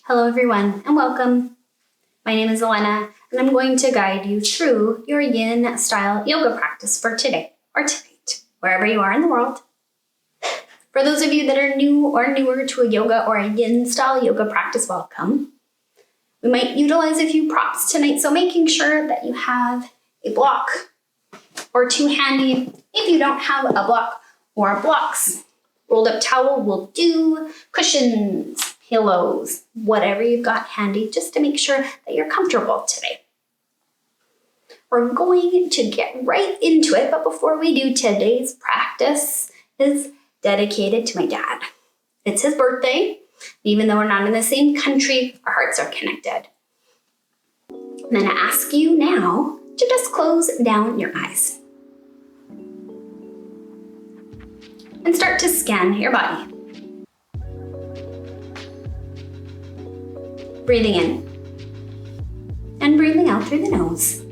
Hello everyone and welcome. My name is Elenna and I'm going to guide you through your Yin style yoga practice for today or tonight, wherever you are in the world. For those of you that are new or newer to a yoga or a Yin style yoga practice, welcome. We might utilize a few props tonight, so making sure that you have a block or two handy. If you don't have a block or blocks, rolled up towel will do, cushions, pillows, whatever you've got handy, just to make sure that you're comfortable today. We're going to get right into it, but before we do, today's practice is dedicated to my dad. It's his birthday. Even though we're not in the same country, our hearts are connected. I'm going to ask you now to just close down your eyes and start to scan your body. Breathing in and breathing out through the nose.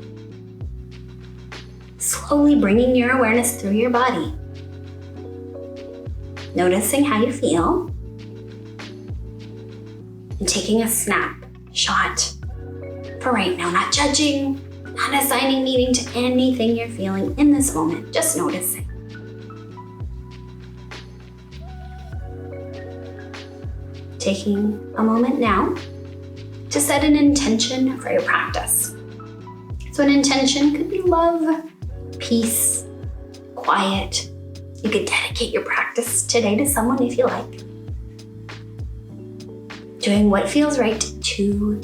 Slowly bringing your awareness through your body. Noticing how you feel. And taking a snapshot for right now. Not judging, not assigning meaning to anything you're feeling in this moment. Just noticing. Taking a moment now to set an intention for your practice. So an intention could be love, peace, quiet. You could dedicate your practice today to someone if you like. Doing what feels right to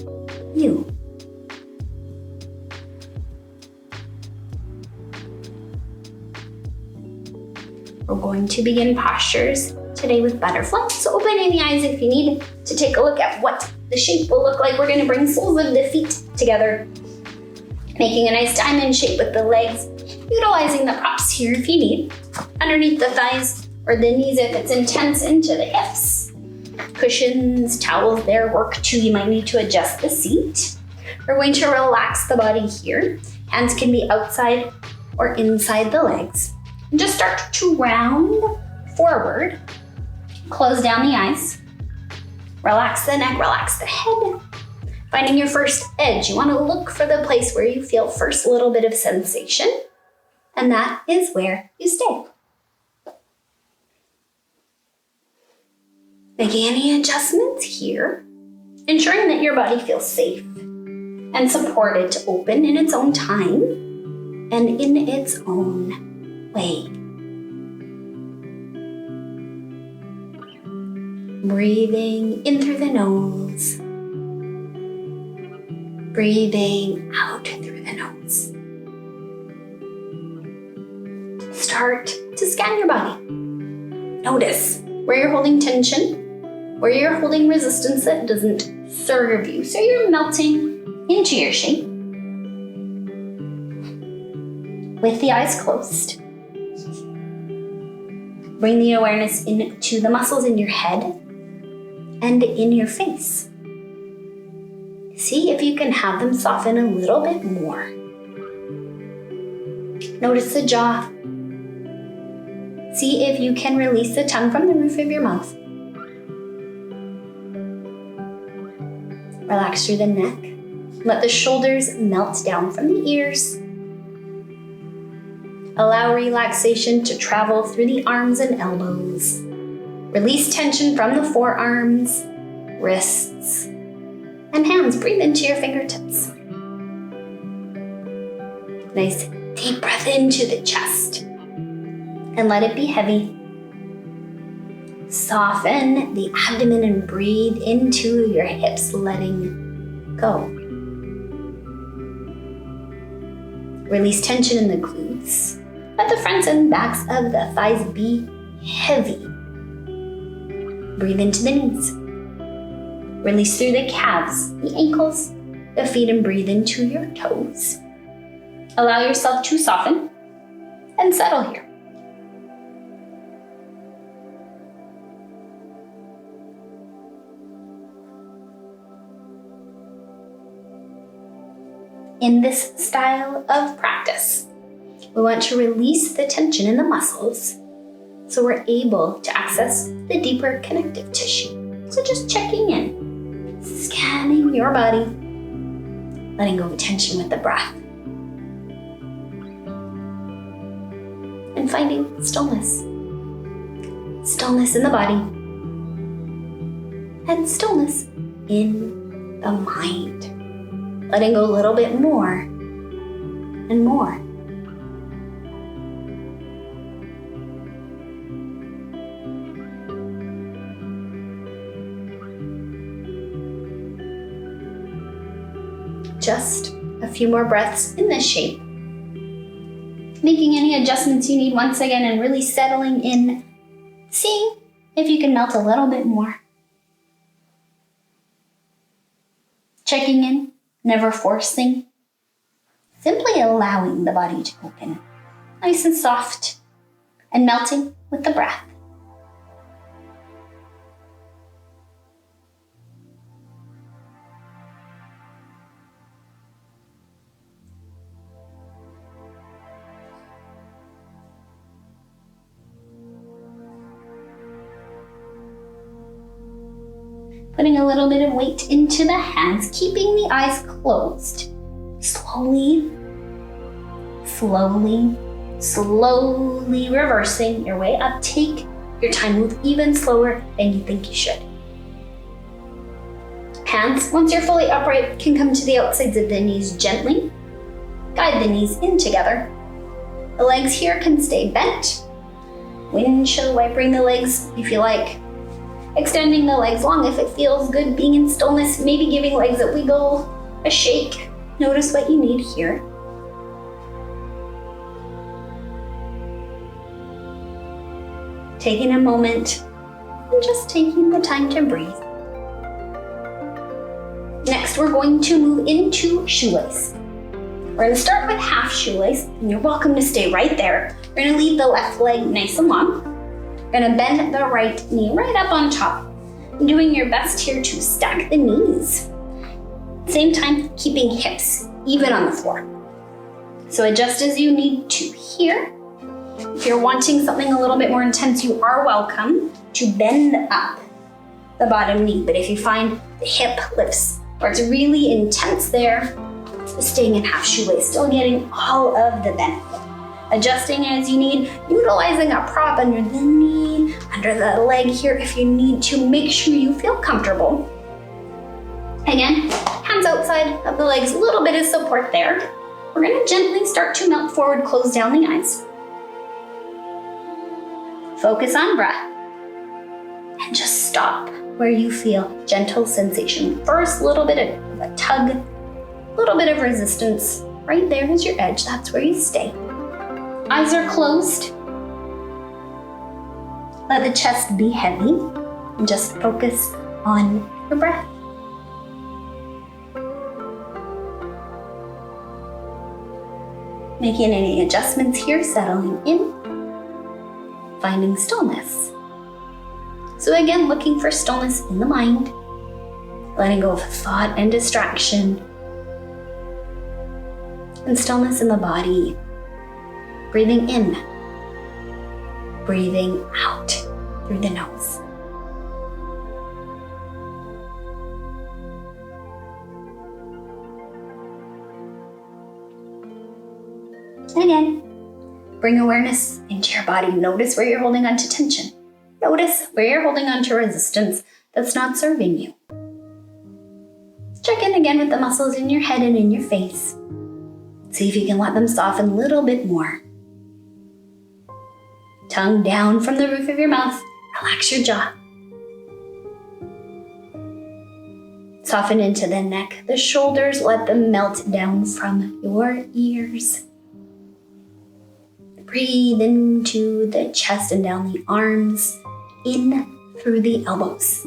you. We're going to begin postures today with butterfly. So open any eyes if you need to take a look at what the shape will look like. We're going to bring soles of the feet together, making a nice diamond shape with the legs, utilizing the props here if you need, underneath the thighs or the knees if it's intense, into the hips. Cushions, towels there work too. You might need to adjust the seat. We're going to relax the body here. Hands can be outside or inside the legs. And just start to round forward. Close down the eyes. Relax the neck, relax the head. Finding your first edge. You want to look for the place where you feel first little bit of sensation. And that is where you stay. Making any adjustments here, ensuring that your body feels safe and supported to open in its own time and in its own way. Breathing in through the nose, breathing out through the nose. Start to scan your body. Notice where you're holding tension, where you're holding resistance that doesn't serve you. So you're melting into your shape with the eyes closed. Bring the awareness into the muscles in your head and in your face. See if you can have them soften a little bit more. Notice the jaw. See if you can release the tongue from the roof of your mouth. Relax through the neck. Let the shoulders melt down from the ears. Allow relaxation to travel through the arms and elbows. Release tension from the forearms, wrists, and hands. Breathe into your fingertips. Nice deep breath into the chest. And let it be heavy. Soften the abdomen and breathe into your hips, letting go. Release tension in the glutes. Let the fronts and backs of the thighs be heavy. Breathe into the knees. Release through the calves, the ankles, the feet, and breathe into your toes. Allow yourself to soften and settle here. In this style of practice, we want to release the tension in the muscles so we're able to access the deeper connective tissue. So just checking in, your body, letting go of tension with the breath, and finding stillness. Stillness in the body, and stillness in the mind. Letting go a little bit more and more. Just a few more breaths in this shape. Making any adjustments you need once again and really settling in, seeing if you can melt a little bit more. Checking in, never forcing, simply allowing the body to open, nice and soft, and melting with the breath. Putting a little bit of weight into the hands, keeping the eyes closed. Slowly reversing your way up. Take your time, move even slower than you think you should. Hands, once you're fully upright, can come to the outsides of the knees gently. Guide the knees in together. The legs here can stay bent. Windshield wipering the legs if you like. Extending the legs long if it feels good, being in stillness, maybe giving legs a wiggle, a shake. Notice what you need here. Taking a moment and just taking the time to breathe. Next, we're going to move into shoelace. We're going to start with half shoelace, and you're welcome to stay right there. We're going to leave the left leg nice and long. We're going to bend the right knee right up on top. And doing your best here to stack the knees. Same time, keeping hips even on the floor. So adjust as you need to here. If you're wanting something a little bit more intense, you are welcome to bend up the bottom knee. But if you find the hip lifts or it's really intense there, staying in half shoelace, still getting all of the benefit. Adjusting as you need, utilizing a prop under the knee, under the leg here if you need to. Make sure you feel comfortable. Again, hands outside of the legs, a little bit of support there. We're gonna gently start to melt forward, close down the eyes. Focus on breath. And just stop where you feel gentle sensation. First, a little bit of a tug, a little bit of resistance. Right there is your edge, that's where you stay. Eyes are closed. Let the chest be heavy and just focus on your breath. Making any adjustments here, settling in, finding stillness. So again, looking for stillness in the mind, letting go of thought and distraction, and stillness in the body. Breathing in, breathing out through the nose. And again, bring awareness into your body. Notice where you're holding on to tension. Notice where you're holding on to resistance that's not serving you. Check in again with the muscles in your head and in your face. See if you can let them soften a little bit more. Tongue down from the roof of your mouth. Relax your jaw. Soften into the neck, the shoulders, let them melt down from your ears. Breathe into the chest and down the arms, in through the elbows.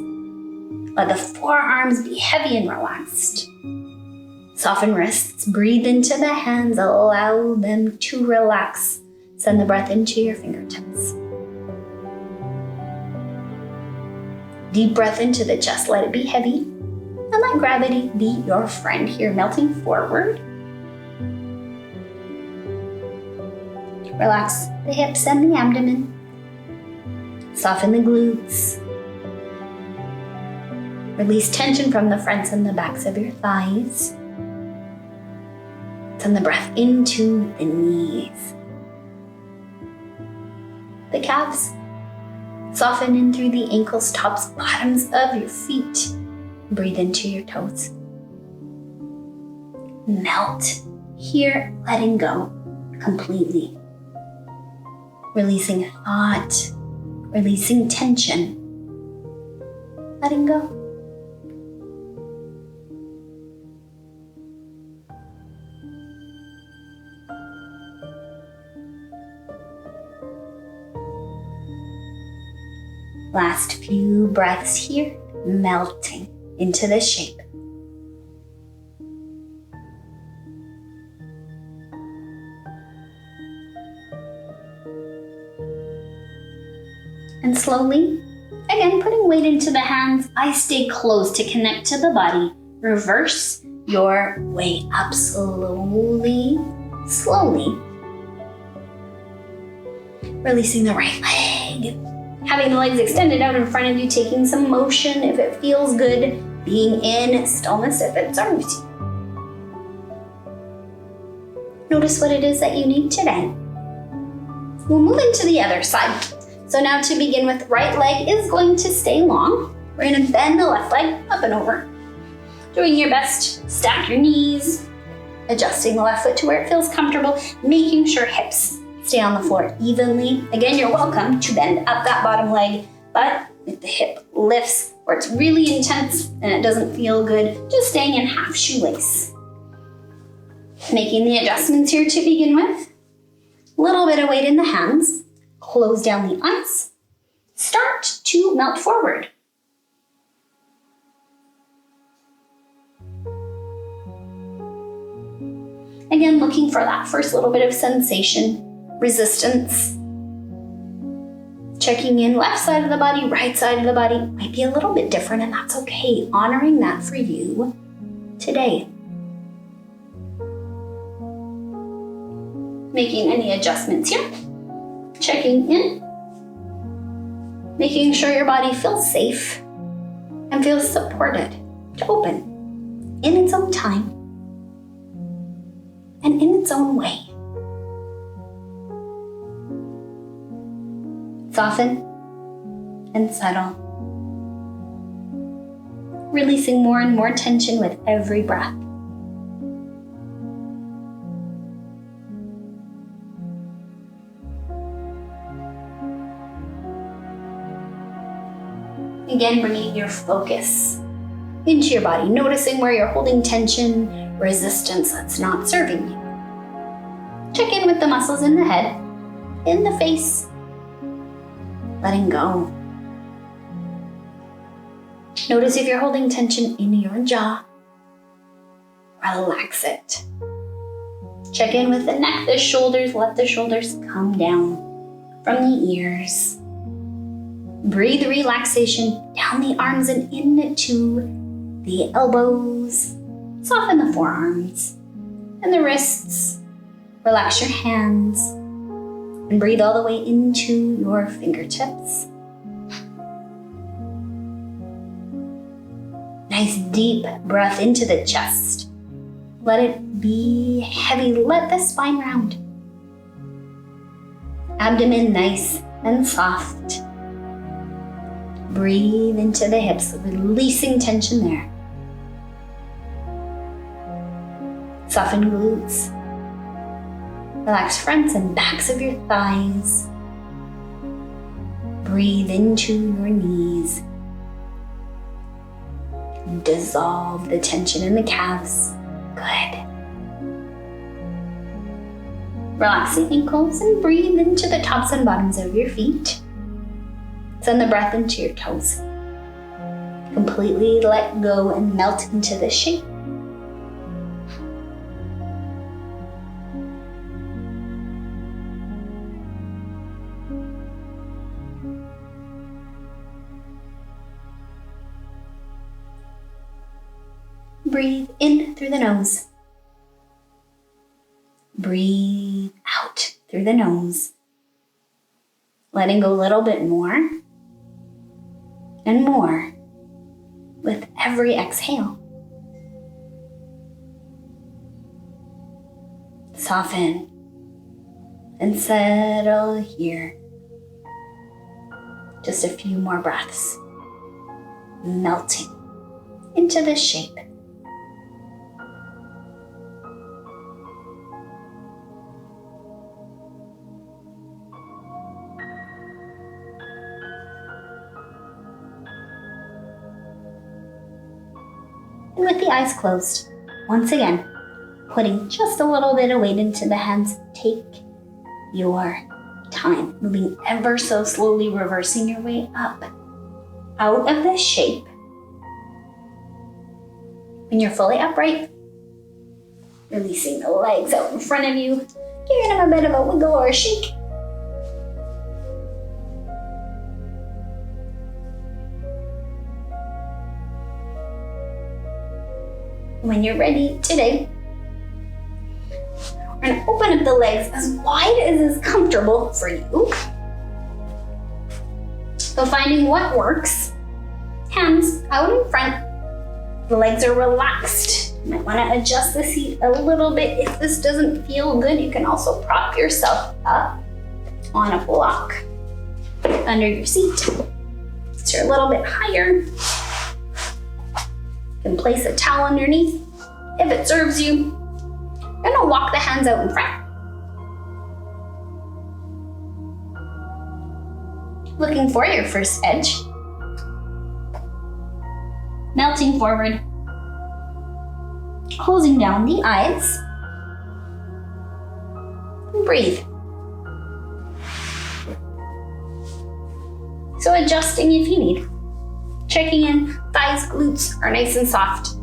Let the forearms be heavy and relaxed. Soften wrists, breathe into the hands, allow them to relax. Send the breath into your fingertips. Deep breath into the chest, let it be heavy. And let gravity be your friend here, melting forward. Relax the hips and the abdomen. Soften the glutes. Release tension from the fronts and the backs of your thighs. Send the breath into the knees. The calves. Soften in through the ankles, tops, bottoms of your feet. Breathe into your toes. Melt here, letting go completely. Releasing thought, releasing tension, letting go. Last few breaths here, melting into the shape. And slowly, again, putting weight into the hands, I stay close to connect to the body. Reverse your way up slowly, slowly. Releasing the right leg. Having the legs extended out in front of you, taking some motion if it feels good. Being in stillness if it serves you. Notice what it is that you need today. We'll move into the other side. So now to begin with, right leg is going to stay long. We're going to bend the left leg up and over. Doing your best, stack your knees, adjusting the left foot to where it feels comfortable, making sure hips stay on the floor evenly. Again, you're welcome to bend up that bottom leg, but if the hip lifts or it's really intense and it doesn't feel good, just staying in half shoelace. Making the adjustments here to begin with. A little bit of weight in the hands. Close down the eyes. Start to melt forward. Again, looking for that first little bit of sensation, resistance. Checking in left side of the body, right side of the body. Might be a little bit different, and that's okay. Honoring that for you today. Making any adjustments here. Checking in, making sure your body feels safe and feels supported to open in its own time and in its own way. Soften and settle, releasing more and more tension with every breath. Again, bringing your focus into your body, noticing where you're holding tension, resistance that's not serving you. Check in with the muscles in the head, in the face, letting go. Notice if you're holding tension in your jaw, relax it. Check in with the neck, the shoulders, let the shoulders come down from the ears. Breathe relaxation down the arms and into the elbows. Soften the forearms and the wrists. Relax your hands and breathe all the way into your fingertips. Nice deep breath into the chest. Let it be heavy. Let the spine round. Abdomen nice and soft. Breathe into the hips, releasing tension there. Soften glutes. Relax fronts and backs of your thighs. Breathe into your knees. Dissolve the tension in the calves. Good. Relax the ankles and breathe into the tops and bottoms of your feet. Send the breath into your toes. Completely let go and melt into the shape. Breathe in through the nose. Breathe out through the nose. Letting go a little bit more and more. with every exhale. Soften and settle here. Just a few more breaths, melting into this shape. And with the eyes closed, once again, putting just a little bit of weight into the hands, take your time, moving ever so slowly, reversing your way up, out of this shape. When you're fully upright, releasing the legs out in front of you, giving them a bit of a wiggle or a shake. When you're ready today, we're going to open up the legs as wide as is comfortable for you. So finding what works. Hands out in front. The legs are relaxed. You might want to adjust the seat a little bit. If this doesn't feel good, you can also prop yourself up on a block under your seat. So you're a little bit higher. You can place a towel underneath if it serves you. You're gonna walk the hands out in front. Looking for your first edge. Melting forward. Closing down the eyes. And breathe. So adjusting if you need. Checking in, thighs, glutes are nice and soft.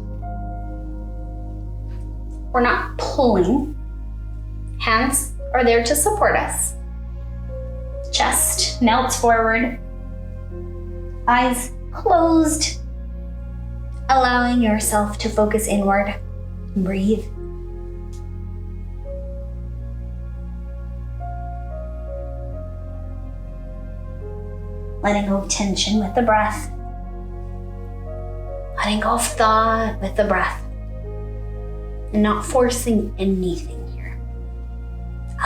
We're not pulling. Hands are there to support us. Chest melts forward. Eyes closed. Allowing yourself to focus inward. Breathe. Letting go of tension with the breath. Letting go of thought with the breath. And not forcing anything here.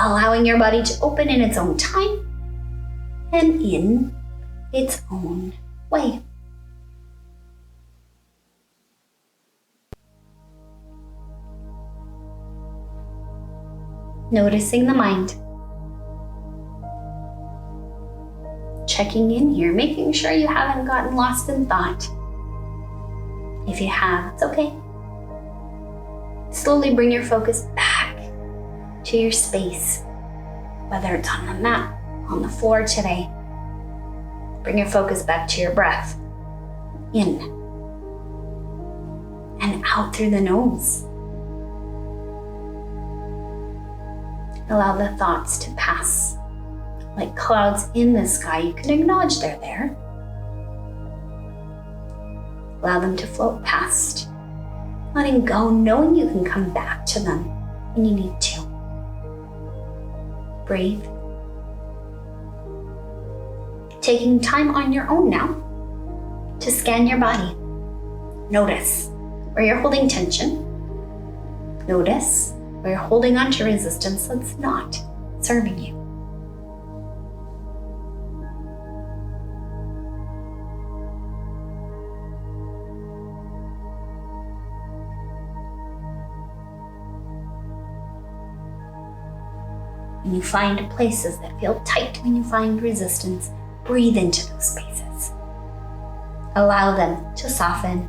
Allowing your body to open in its own time and in its own way. Noticing the mind. Checking in here, making sure you haven't gotten lost in thought. If you have, it's okay. Slowly bring your focus back to your space, whether it's on the mat, on the floor today. Bring your focus back to your breath. In and out through the nose. Allow the thoughts to pass like clouds in the sky. You can acknowledge they're there. Allow them to float past. Letting go, knowing you can come back to them when you need to. Breathe. Taking time on your own now to scan your body. Notice where you're holding tension. Notice where you're holding on to resistance that's not serving you. When you find places that feel tight, when you find resistance, breathe into those spaces. Allow them to soften.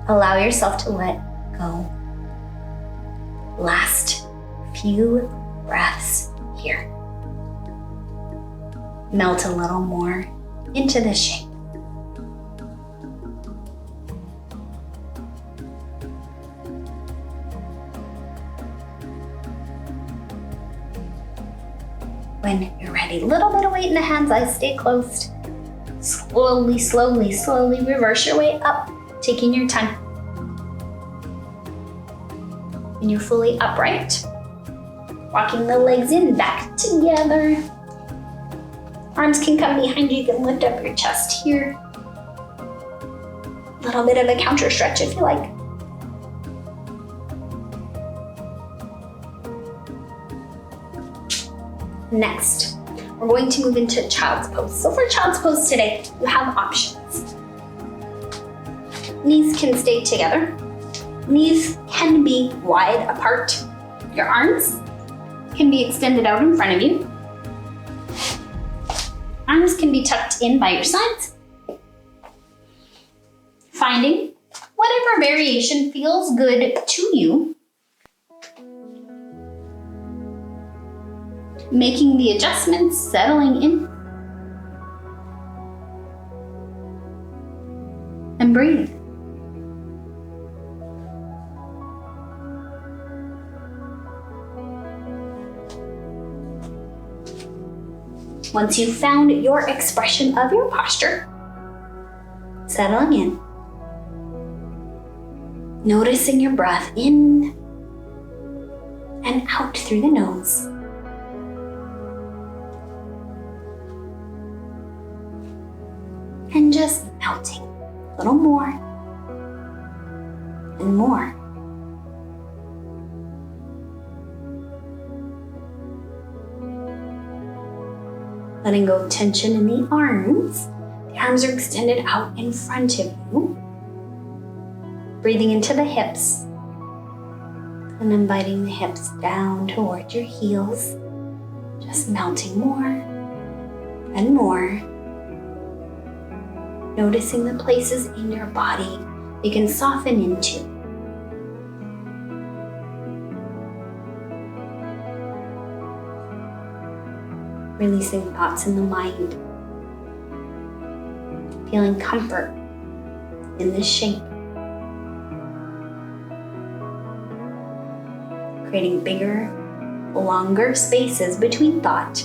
Allow yourself to let go. Last few breaths here. Melt a little more into this shape. When you're ready, a little bit of weight in the hands, eyes stay closed. Slowly, slowly, slowly reverse your way up, taking your time. When you're fully upright, walking the legs in, back together. Arms can come behind you, you can lift up your chest here. little bit of a counter stretch if you like. Next, we're going to move into child's pose. So for child's pose today, you have options. Knees can stay together. Knees can be wide apart. Your arms can be extended out in front of you. Arms can be tucked in by your sides. Finding whatever variation feels good to you. Making the adjustments, settling in. And breathe. Once you've found your expression of your posture, settling in. Noticing your breath in and out through the nose. And just melting a little more and more. Letting go of tension in the arms. The arms are extended out in front of you. Breathing into the hips. And inviting the hips down towards your heels. Just melting more and more. Noticing the places in your body you can soften into. Releasing thoughts in the mind. Feeling comfort in this shape. Creating bigger, longer spaces between thought.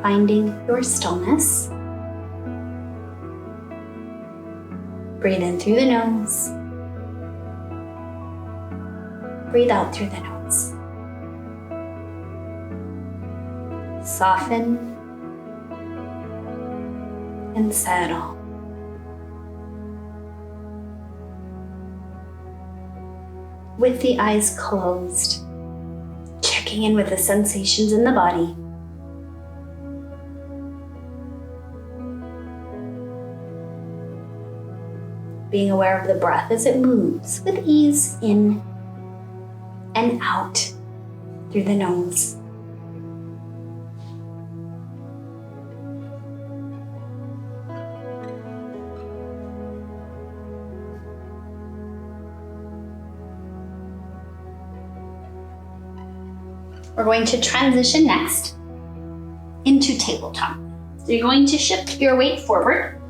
Finding your stillness. Breathe in through the nose. Breathe out through the nose. Soften and settle. With the eyes closed, checking in with the sensations in the body. Being aware of the breath as it moves with ease in and out through the nose. We're going to transition next into tabletop. So you're going to shift your weight forward.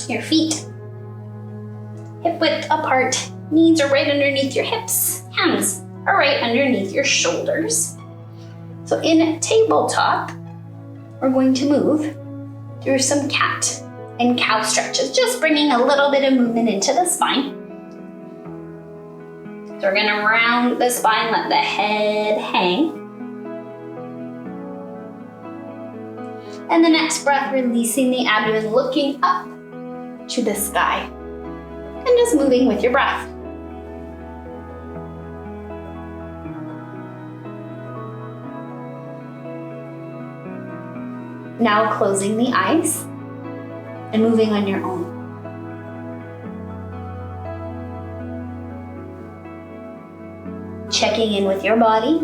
Your feet hip width apart, knees are right underneath your hips, hands are right underneath your shoulders. So in tabletop, we're going to move through some cat and cow stretches, just bringing a little bit of movement into the spine. So we're gonna round the spine, let the head hang. And the next breath, releasing the abdomen, looking up to the sky. And just moving with your breath. Now closing the eyes and moving on your own. Checking in with your body,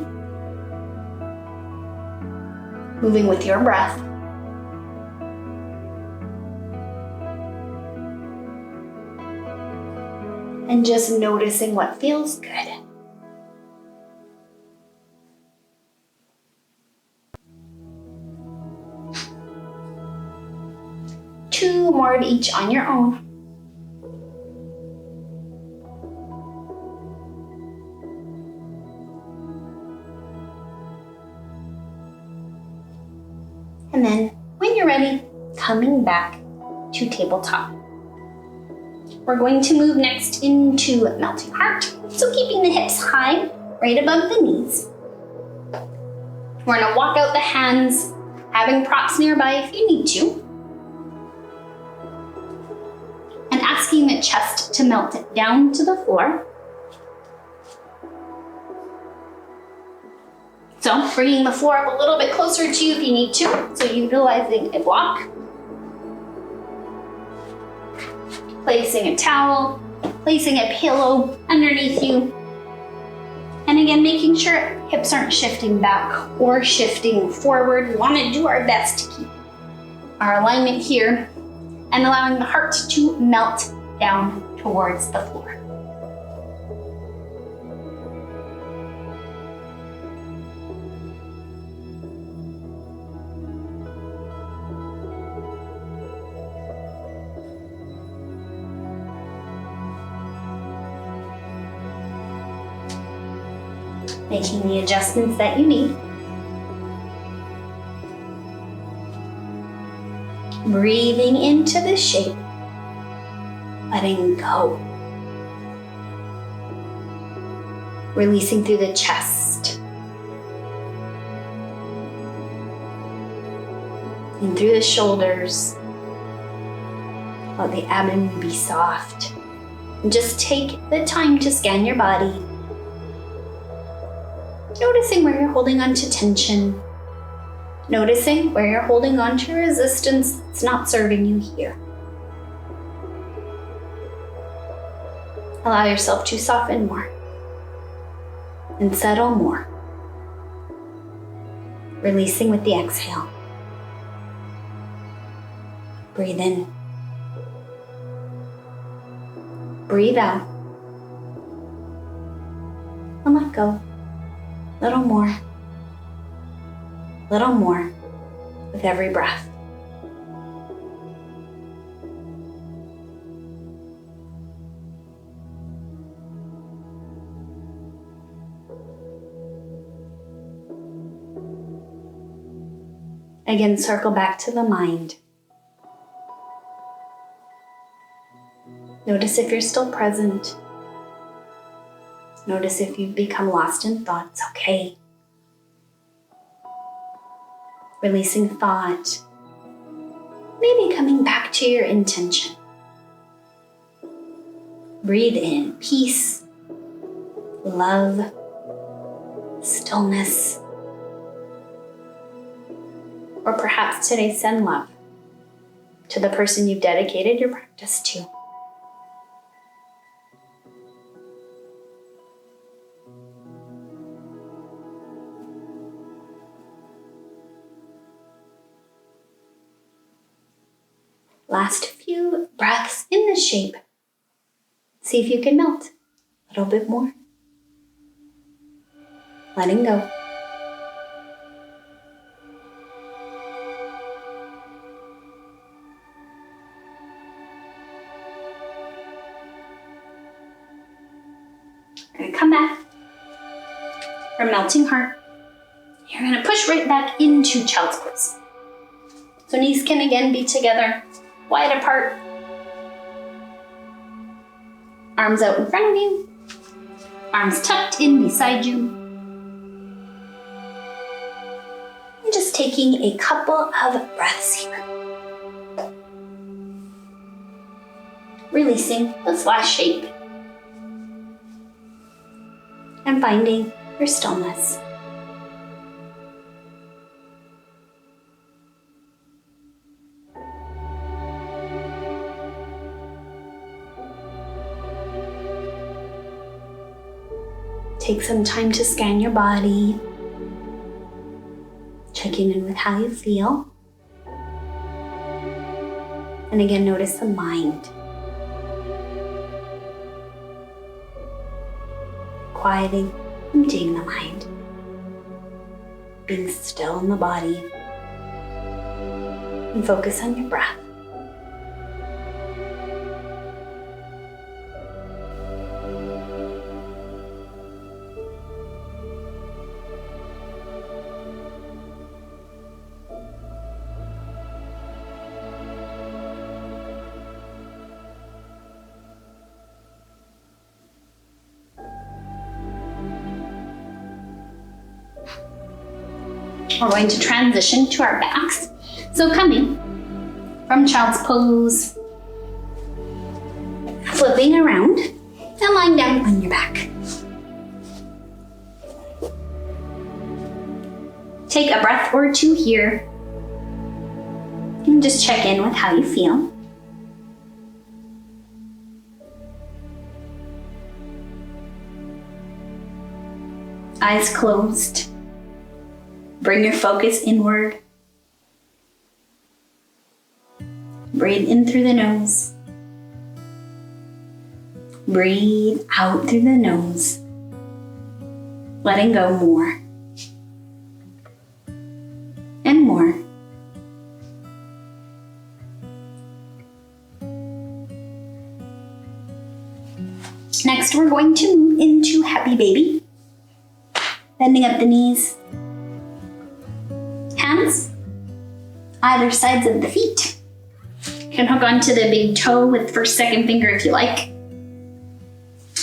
moving with your breath. And just noticing what feels good. Two more of each on your own. And then, when you're ready, coming back to tabletop. We're going to move next into melting heart. So keeping the hips high, right above the knees. We're gonna walk out the hands, having props nearby if you need to. asking the chest to melt down to the floor. So bringing the floor up a little bit closer to you if you need to. So utilizing a block. Placing a towel, placing a pillow underneath you. And again, making sure hips aren't shifting back or shifting forward. We want to do our best to keep our alignment here and allowing the heart to melt down towards the floor. Making the adjustments that you need. Breathing into the shape, letting go. Releasing through the chest and through the shoulders. Let the abdomen be soft. And just take the time to scan your body. Noticing where you're holding on to tension. Noticing where you're holding on to resistance that's not serving you here. Allow yourself to soften more and settle more. Releasing with the exhale. Breathe in. Breathe out. And let go. Little more with every breath. Again, circle back to the mind. Notice if you're still present. Notice if you've become lost in thoughts. Okay. Releasing thought. Maybe coming back to your intention. Breathe in peace, love, stillness. Or perhaps today send love to the person you've dedicated your practice to. Last few breaths in this shape. See if you can melt a little bit more. Letting go. We're going to come back from melting heart. You're going to push right back into child's pose. So knees can again be together, wide apart. Arms out in front of you. Arms tucked in beside you. And just taking a couple of breaths here. Releasing the flash shape. And finding your stillness. Take some time to scan your body, checking in with how you feel. And again, notice the mind. Quieting, emptying the mind. Being still in the body. And focus on your breath. We're going to transition to our backs. So coming from child's pose, flipping around and lying down on your back. Take a breath or two here and just check in with how you feel. Eyes closed. Bring your focus inward. Breathe in through the nose. Breathe out through the nose. Letting go more. And more. Next, we're going to move into Happy Baby. Bending up the knees. Hands either sides of the feet. You can hook onto the big toe with first, second finger if you like.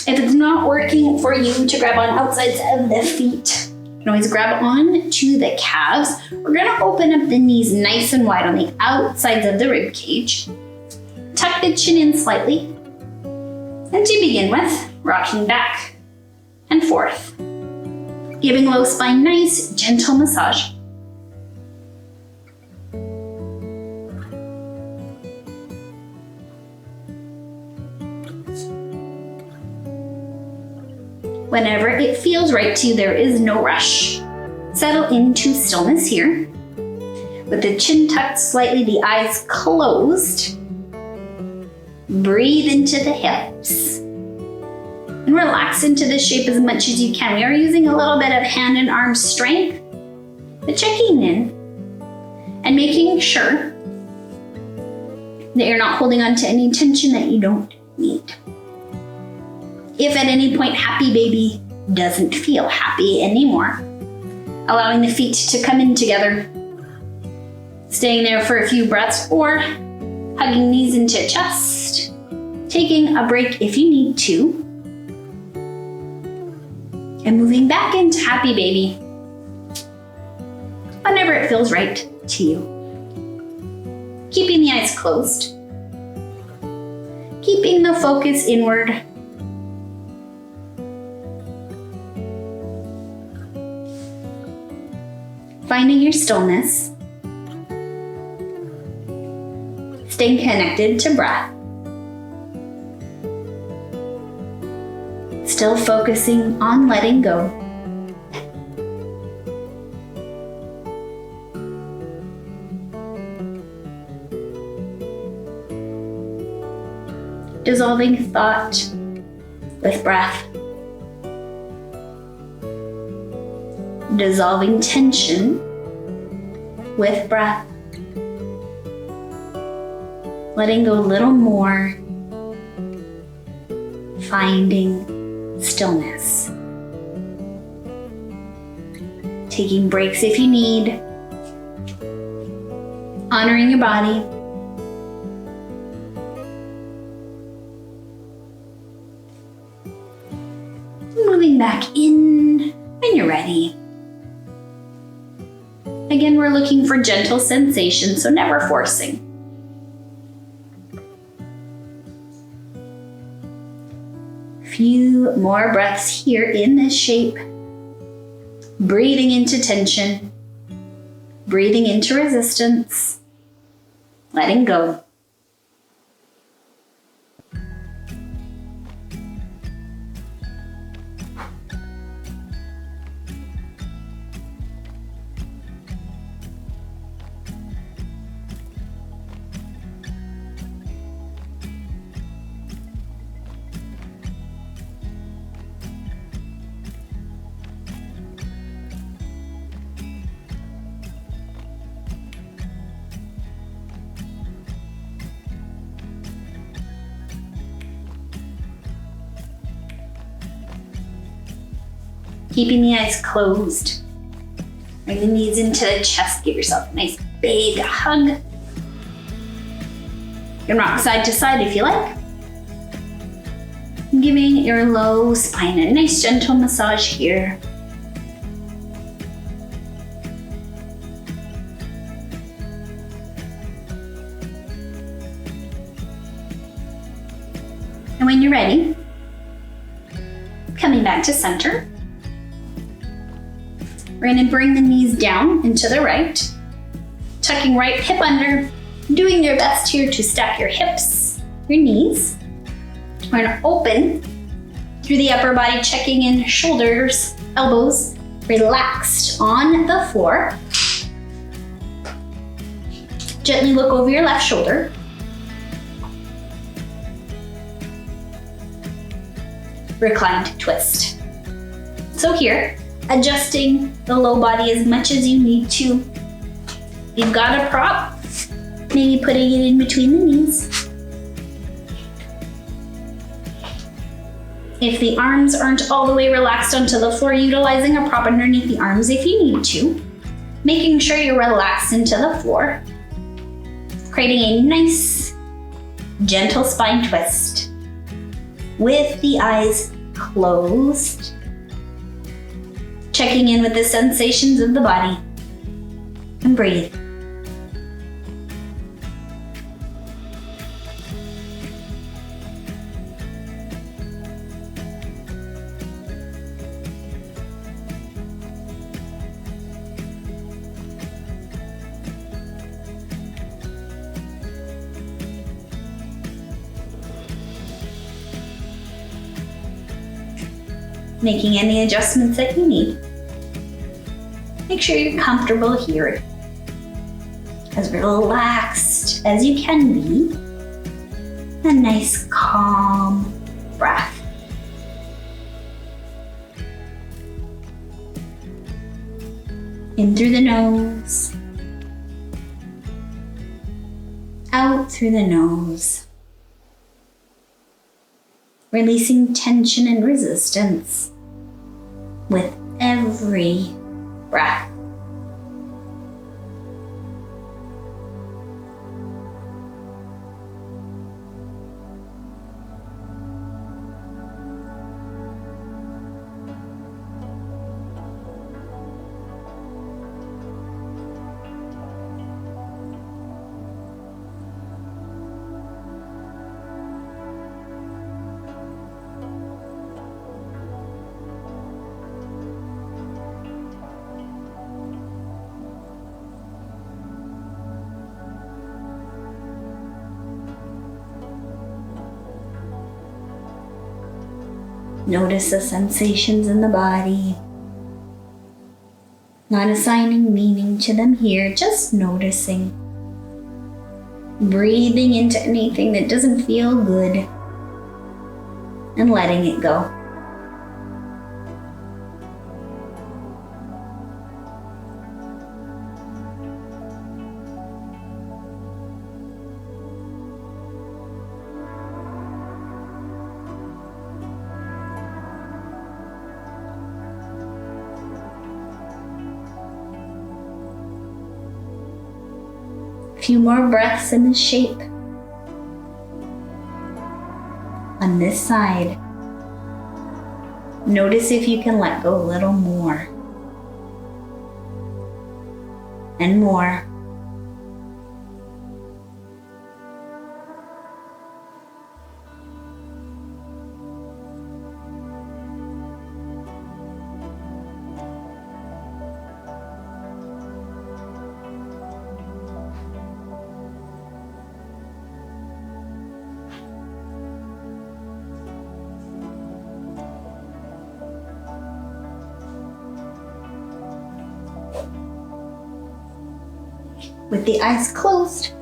If it's not working for you to grab on outsides of the feet, you can always grab on to the calves. We're gonna open up the knees nice and wide on the outsides of the rib cage. Tuck the chin in slightly. And to begin with, rocking back and forth. Giving low spine nice, gentle massage. Whenever it feels right to you, there is no rush. Settle into stillness here. With the chin tucked slightly, the eyes closed. Breathe into the hips. And relax into this shape as much as you can. We are using a little bit of hand and arm strength, but checking in and making sure that you're not holding on to any tension that you don't need. If at any point Happy Baby doesn't feel happy anymore, allowing the feet to come in together, staying there for a few breaths, or hugging knees into chest, taking a break if you need to, and moving back into Happy Baby whenever it feels right to you. Keeping the eyes closed, keeping the focus inward. Finding your stillness, staying connected to breath, still focusing on letting go. Dissolving thought with breath. Dissolving tension with breath. Letting go a little more. Finding stillness. Taking breaks if you need. Honoring your body. Moving back in when you're ready. Again, we're looking for gentle sensation, so never forcing. Few more breaths here in this shape. Breathing into tension. Breathing into resistance. Letting go. Keeping the eyes closed. Bring the knees into the chest. Give yourself a nice big hug. You can rock side to side if you like. Giving your low spine a nice gentle massage here. And when you're ready, coming back to center, we're going to bring the knees down and to the right, tucking right hip under, doing your best here to stack your hips, your knees. We're going to open through the upper body, checking in shoulders, elbows, relaxed on the floor. Gently look over your left shoulder. Reclined twist. So here, adjusting the low body as much as you need to. You've got a prop, maybe putting it in between the knees. If the arms aren't all the way relaxed onto the floor, utilizing a prop underneath the arms if you need to. Making sure you're relaxed into the floor. Creating a nice, gentle spine twist with the eyes closed. Checking in with the sensations of the body and breathe. Making any adjustments that you need. Make sure you're comfortable here. As relaxed as you can be. A nice calm breath. In through the nose. Out through the nose. Releasing tension and resistance with every breath. Notice the sensations in the body. Not assigning meaning to them here, just noticing. Breathing into anything that doesn't feel good and letting it go. Few more breaths in this shape. On this side, notice if you can let go a little more and more. With the eyes closed,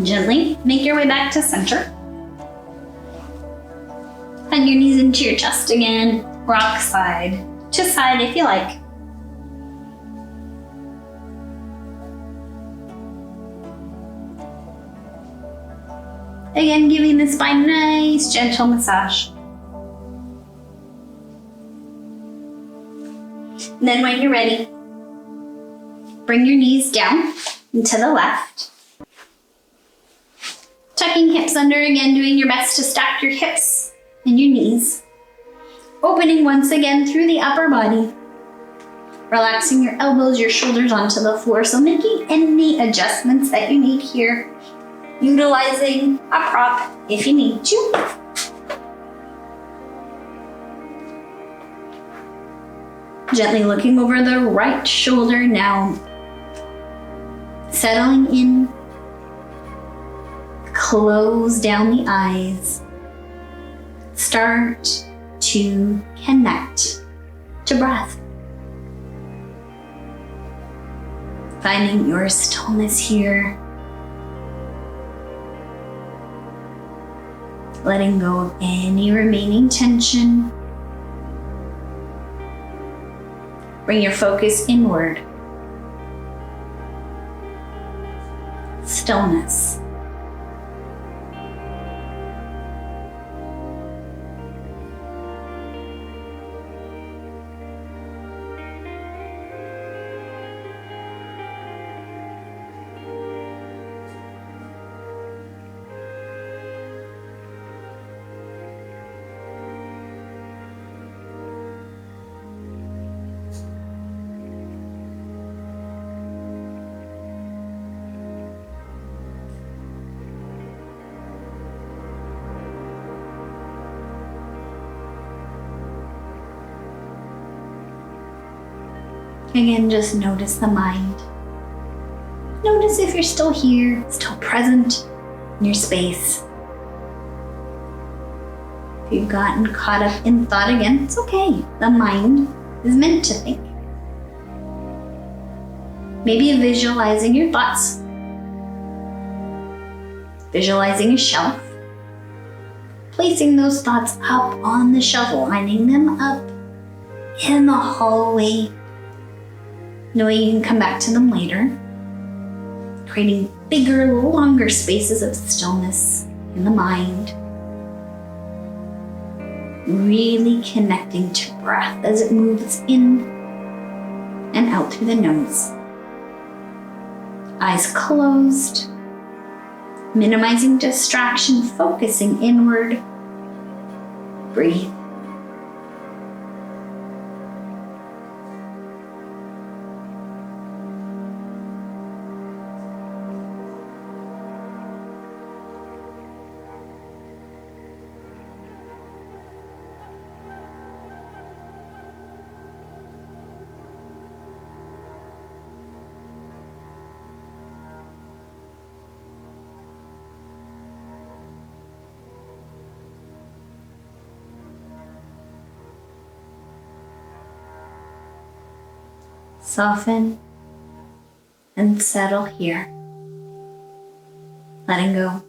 gently make your way back to center. Hug your knees into your chest again. Rock side to side if you like. Again, giving the spine a nice, gentle massage. And then when you're ready, bring your knees down and to the left. Tucking hips under again, doing your best to stack your hips and your knees. Opening once again through the upper body. Relaxing your elbows, your shoulders onto the floor. So making any adjustments that you need here. Utilizing a prop if you need to. Gently looking over the right shoulder now. Settling in. Close down the eyes. Start to connect to breath. Finding your stillness here. Letting go of any remaining tension. Bring your focus inward. Stillness. Again, just notice the mind. Notice if you're still here, still present in your space. If you've gotten caught up in thought again, it's okay. The mind is meant to think. Maybe visualizing your thoughts. Visualizing a shelf. Placing those thoughts up on the shelf, lining them up in the hallway. Knowing you can come back to them later. Creating bigger, longer spaces of stillness in the mind. Really connecting to breath as it moves in and out through the nose. Eyes closed. Minimizing distraction, focusing inward. Breathe. Soften and settle here. Letting go.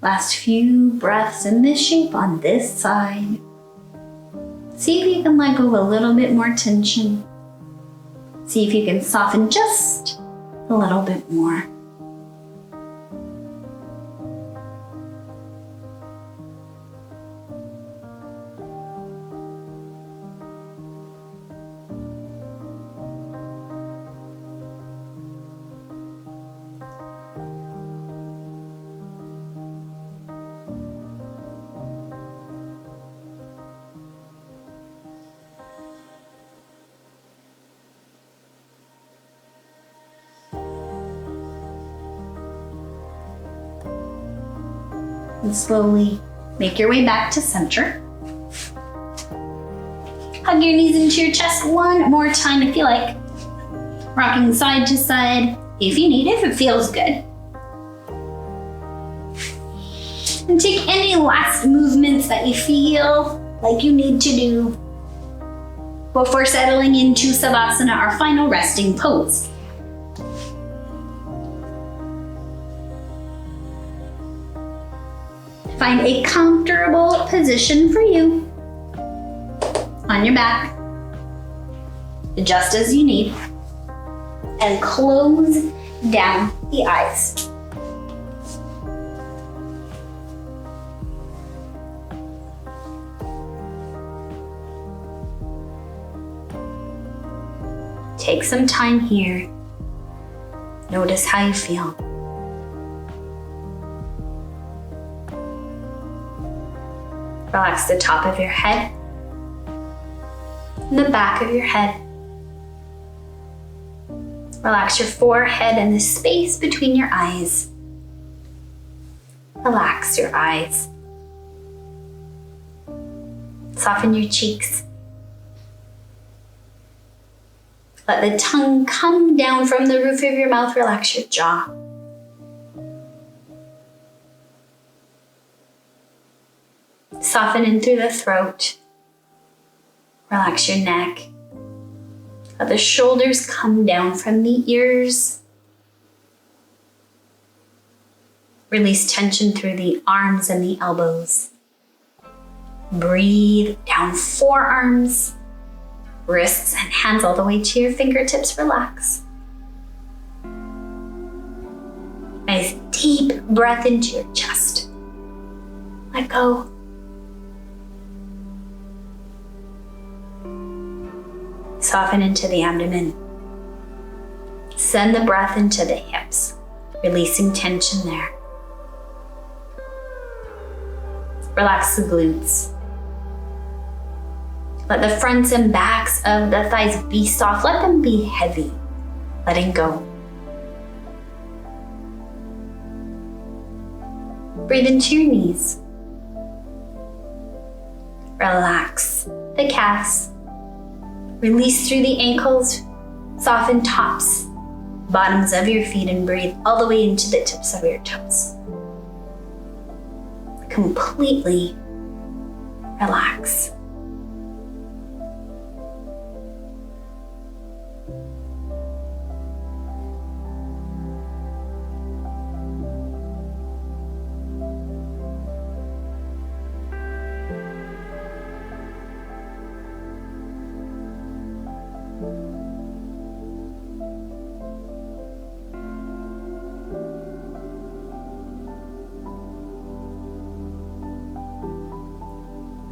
Last few breaths in this shape on this side. See if you can let go of a little bit more tension. See if you can soften just a little bit more. And slowly make your way back to center. Hug your knees into your chest one more time if you like. Rocking side to side if you need, if it feels good. And take any last movements that you feel like you need to do before settling into Savasana, our final resting pose. Find a comfortable position for you on your back, adjust as you need, and close down the eyes. Take some time here. Notice how you feel. Relax the top of your head and the back of your head. Relax your forehead and the space between your eyes. Relax your eyes. Soften your cheeks. Let the tongue come down from the roof of your mouth. Relax your jaw. Soften in through the throat. Relax your neck. Let the shoulders come down from the ears. Release tension through the arms and the elbows. Breathe down forearms, wrists and hands all the way to your fingertips. Relax. Nice deep breath into your chest. Let go. Soften into the abdomen. Send the breath into the hips, releasing tension there. Relax the glutes. Let the fronts and backs of the thighs be soft. Let them be heavy. Letting go. Breathe into your knees. Relax the calves. Release through the ankles. Soften tops, bottoms of your feet, and breathe all the way into the tips of your toes. Completely relax.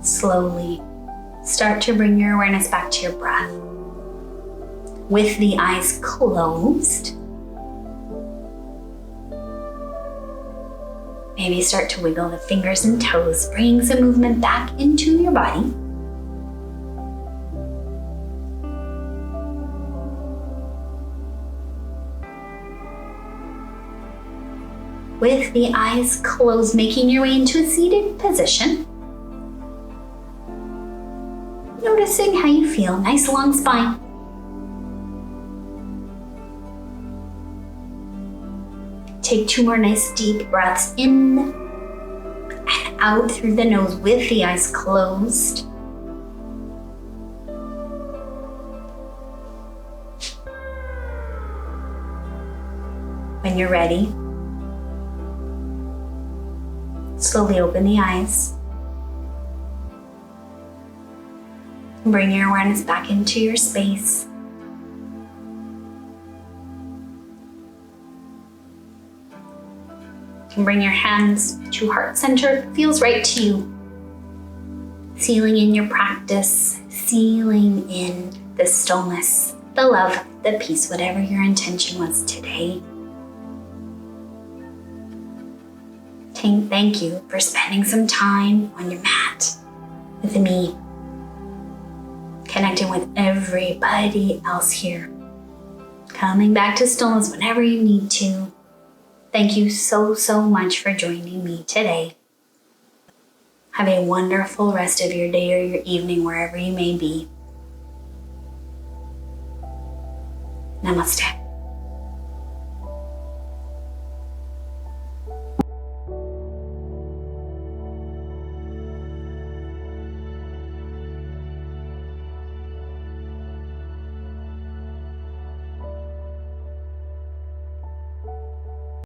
Slowly start to bring your awareness back to your breath. With the eyes closed, maybe start to wiggle the fingers and toes, bringing some movement back into your body. With the eyes closed, making your way into a seated position. Noticing how you feel. Nice long spine. Take 2 more nice deep breaths in and out through the nose with the eyes closed. When you're ready, slowly open the eyes. Bring your awareness back into your space. You can bring your hands to heart center. It feels right to you. Sealing in your practice, sealing in the stillness, the love, the peace, whatever your intention was today. Thank you for spending some time on your mat with me. Connecting with everybody else here. Coming back to stillness whenever you need to. Thank you so much for joining me today. Have a wonderful rest of your day or your evening, wherever you may be. Namaste.